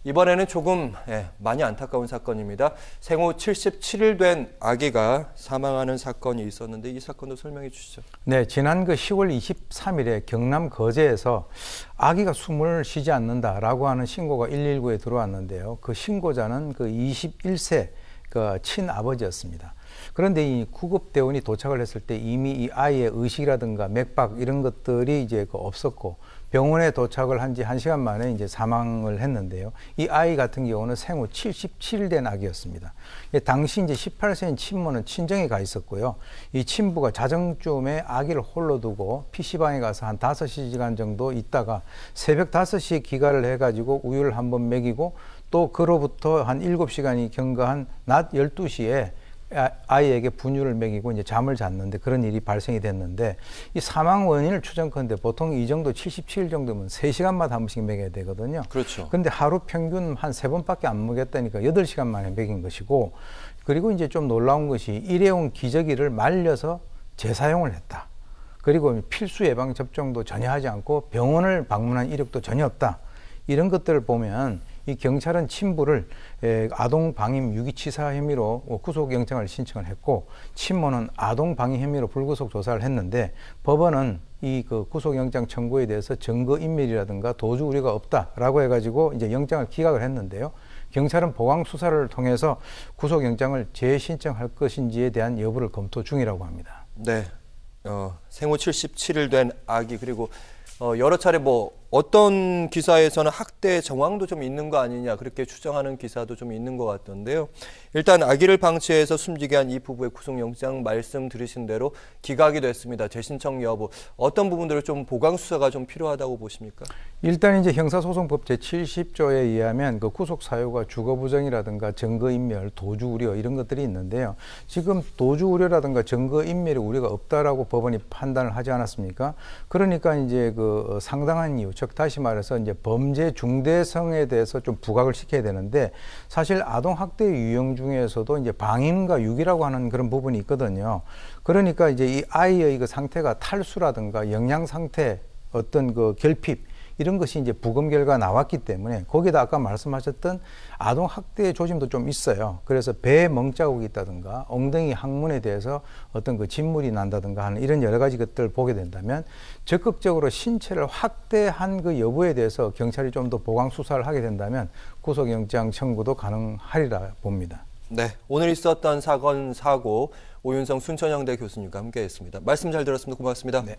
이번에는 조금 많이 안타까운 사건입니다. 생후 77일 된 아기가 사망하는 사건이 있었는데 이 사건도 설명해 주시죠. 네, 지난 10월 23일에 경남 거제에서 아기가 숨을 쉬지 않는다라고 하는 신고가 119에 들어왔는데요. 그 신고자는 21세 친아버지였습니다. 그런데 이 구급대원이 도착을 했을 때 이미 이 아이의 의식이라든가 맥박 이런 것들이 이제 없었고 병원에 도착을 한 지 1시간 만에 이제 사망을 했는데요. 이 아이 같은 경우는 생후 77일 된 아기였습니다. 당시 이제 18세인 친모는 친정에 가 있었고요. 이 친부가 자정쯤에 아기를 홀로 두고 PC방에 가서 한 5시간 정도 있다가 새벽 5시에 귀가를 해가지고 우유를 한번 먹이고 또 그로부터 한 7시간이 경과한 낮 12시에 아이에게 분유를 먹이고 이제 잠을 잤는데 그런 일이 발생이 됐는데 이 사망 원인을 추정컨대 보통 이 정도 77일 정도면 3시간마다 한 번씩 먹여야 되거든요. 그렇죠. 그런데 하루 평균 한 3번밖에 안 먹였다니까 8시간 만에 먹인 것이고 그리고 이제 좀 놀라운 것이 일회용 기저귀를 말려서 재사용을 했다. 그리고 필수 예방 접종도 전혀 하지 않고 병원을 방문한 이력도 전혀 없다. 이런 것들을 보면 이 경찰은 친부를 아동 방임 유기치사 혐의로 구속영장을 신청을 했고 친모는 아동 방임 혐의로 불구속 조사를 했는데 법원은 이 구속영장 청구에 대해서 증거인멸이라든가 도주 우려가 없다라고 해가지고 이제 영장을 기각을 했는데요. 경찰은 보강 수사를 통해서 구속영장을 재신청할 것인지에 대한 여부를 검토 중이라고 합니다. 네, 생후 77일 된 아기 그리고 여러 차례 어떤 기사에서는 학대 정황도 좀 있는 거 아니냐 그렇게 추정하는 기사도 좀 있는 것 같던데요. 일단 아기를 방치해서 숨지게 한 이 부부의 구속영장 말씀 들으신 대로 기각이 됐습니다. 재신청 여부 어떤 부분들을 좀 보강 수사가 좀 필요하다고 보십니까? 일단 이제 형사소송법 제70조에 의하면 구속 사유가 주거 부정이라든가 증거 인멸, 도주 우려 이런 것들이 있는데요. 지금 도주 우려라든가 증거 인멸의 우려가 없다라고 법원이 판단을 하지 않았습니까? 그러니까 이제 상당한 이유, 즉 다시 말해서 이제 범죄 중대성에 대해서 좀 부각을 시켜야 되는데 사실 아동 학대 유형 중에서도 이제 방임과 유기라고 하는 그런 부분이 있거든요. 그러니까 이제 이 아이의 상태가 탈수라든가 영양 상태, 어떤 결핍 이런 것이 이제 부검 결과 나왔기 때문에 거기다 아까 말씀하셨던 아동 학대의 조짐도 좀 있어요. 그래서 배에 멍자국이 있다든가 엉덩이 항문에 대해서 어떤 진물이 난다든가 하는 이런 여러 가지 것들을 보게 된다면 적극적으로 신체를 확대한 그 여부에 대해서 경찰이 좀 더 보강 수사를 하게 된다면 구속영장 청구도 가능하리라 봅니다. 네, 오늘 있었던 사건 사고 오윤성 순천향대 교수님과 함께했습니다. 말씀 잘 들었습니다. 고맙습니다. 네.